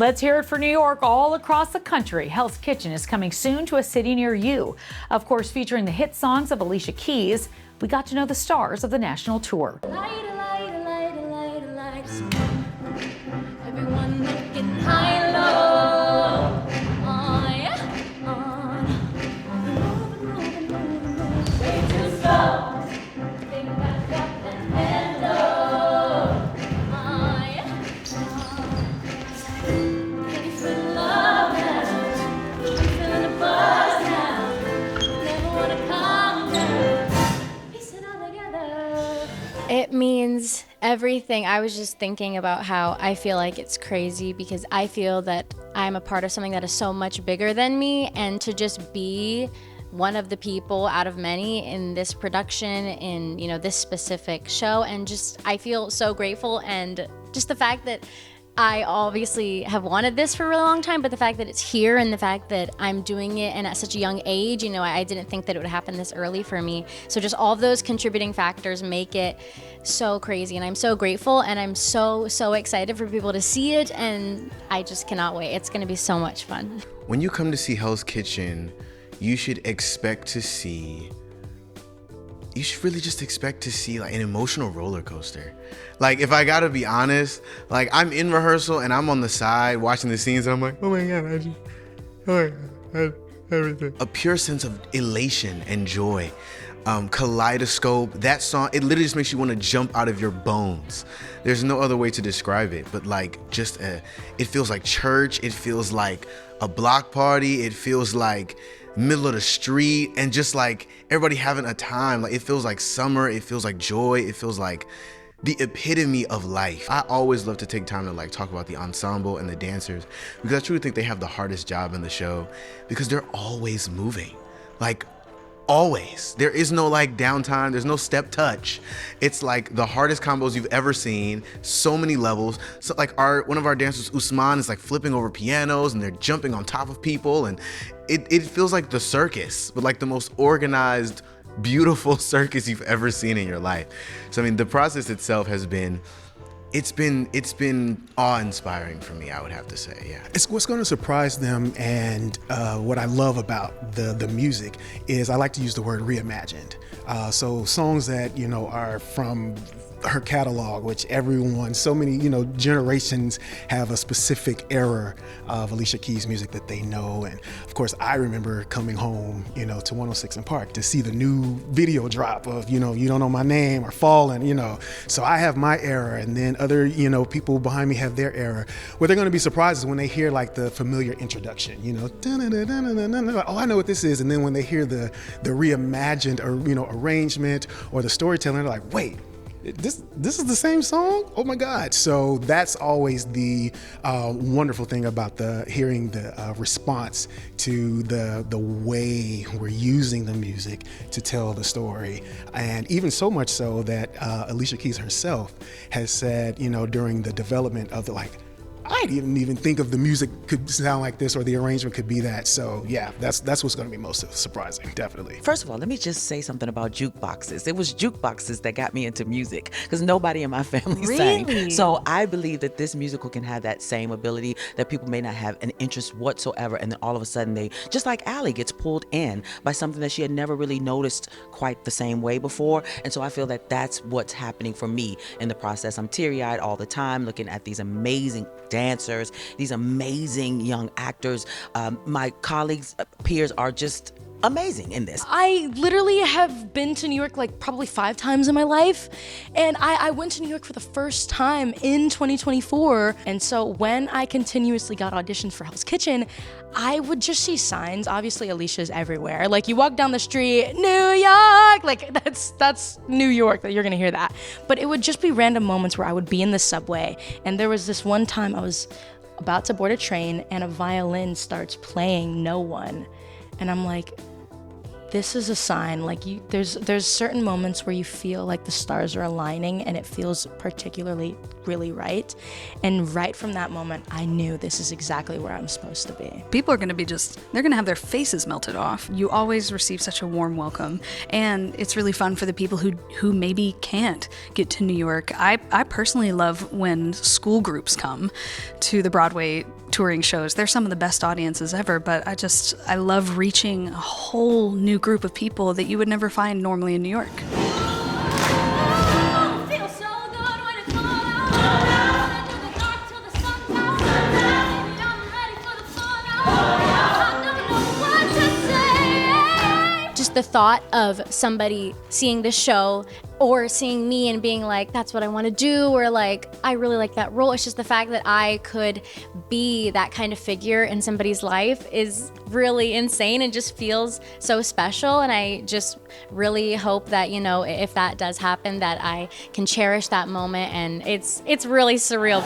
Let's hear it for New York. All across the country, Hell's Kitchen is coming soon to a city near you. Of course, featuring the hit songs of Alicia Keys, we got to know the stars of the national tour. Everyone looking high and low. Oh, yeah. Way too slow. Think back up and hello. Oh, yeah. Can you feel the love now? I'm feeling the buzz now. Never wanna calm down. Piece it all together. It means everything. I was just thinking about how I feel like it's crazy because I feel that I'm a part of something that is so much bigger than me, and to just be one of the people out of many in this production, in this specific show, and just I feel so grateful, and just the fact that I obviously have wanted this for a really long time, but the fact that it's here and the fact that I'm doing it and at such a young age, I didn't think that it would happen this early for me. So just all of those contributing factors make it so crazy, and I'm so grateful, and I'm so excited for people to see it, and I just cannot wait. It's gonna be so much fun. When you come to see Hell's Kitchen, you should really just expect to see like an emotional roller coaster. Like, if I gotta be honest, like I'm in rehearsal and I'm on the side watching the scenes and I'm like, oh my God, everything. A pure sense of elation and joy. Kaleidoscope, that song, it literally just makes you want to jump out of your bones. There's no other way to describe it, but like it feels like church, it feels like a block party, it feels like middle of the street, and just like everybody having a time. Like, it feels like summer, it feels like joy, it feels like the epitome of life. I always love to take time to like talk about the ensemble and the dancers, because I truly think they have the hardest job in the show, because they're always moving. Like, always. There is no like downtime, there's no step touch. It's like the hardest combos you've ever seen, so many levels. So like one of our dancers, Usman, is like flipping over pianos and they're jumping on top of people, and it feels like the circus, but like the most organized, beautiful circus you've ever seen in your life. So I mean, the process itself has been, it's been awe-inspiring for me, I would have to say, yeah. It's what's going to surprise them, and what I love about the music is I like to use the word reimagined. So songs that, are from her catalog, which everyone, so many, generations have a specific era of Alicia Keys music that they know. And of course, I remember coming home, to 106 and Park to see the new video drop of, You Don't Know My Name or Fallen, So I have my era, and then other, people behind me have their era. What they're going to be surprised is when they hear like the familiar introduction, like, oh, I know what this is. And then when they hear the reimagined or, arrangement or the storytelling, they're like, wait, this is the same song? Oh my God. So that's always the wonderful thing about hearing the response to the way we're using the music to tell the story. And even so much so that Alicia Keys herself has said, during the development of I didn't even think of the music could sound like this or the arrangement could be that. So yeah, that's what's going to be most surprising, definitely. First of all, let me just say something about jukeboxes. It was jukeboxes that got me into music, because nobody in my family sang. So I believe that this musical can have that same ability, that people may not have an interest whatsoever, and then all of a sudden they, just like Allie, gets pulled in by something that she had never really noticed quite the same way before. And so I feel that that's what's happening for me in the process. I'm teary-eyed all the time looking at these amazing dancers, these amazing young actors. My colleagues, peers are just amazing in this. I literally have been to New York like probably 5 times in my life, and I went to New York for the first time in 2024. And so when I continuously got auditions for Hell's Kitchen, I would just see signs. Obviously, Alicia's everywhere. Like, you walk down the street, New York, like that's New York, that you're gonna hear that. But it would just be random moments where I would be in the subway, and there was this one time I was about to board a train and a violin starts playing No One, and I'm like, this is a sign. Like, there's certain moments where you feel like the stars are aligning and it feels particularly really right. And right from that moment, I knew this is exactly where I'm supposed to be. People are going to be they're going to have their faces melted off. You always receive such a warm welcome. And it's really fun for the people who maybe can't get to New York. I personally love when school groups come to the Broadway touring shows. They're some of the best audiences ever, but I love reaching a whole new group of people that you would never find normally in New York. Feels so good when it's all out. Through the dark till the sun's out. Baby, I'm ready for the fun out. I don't know what to say. Just the thought of somebody seeing the show or seeing me and being like, that's what I want to do, or like, I really like that role. It's just the fact that I could be that kind of figure in somebody's life is really insane and just feels so special. And I just really hope that, you know, if that does happen, that I can cherish that moment. And it's really surreal.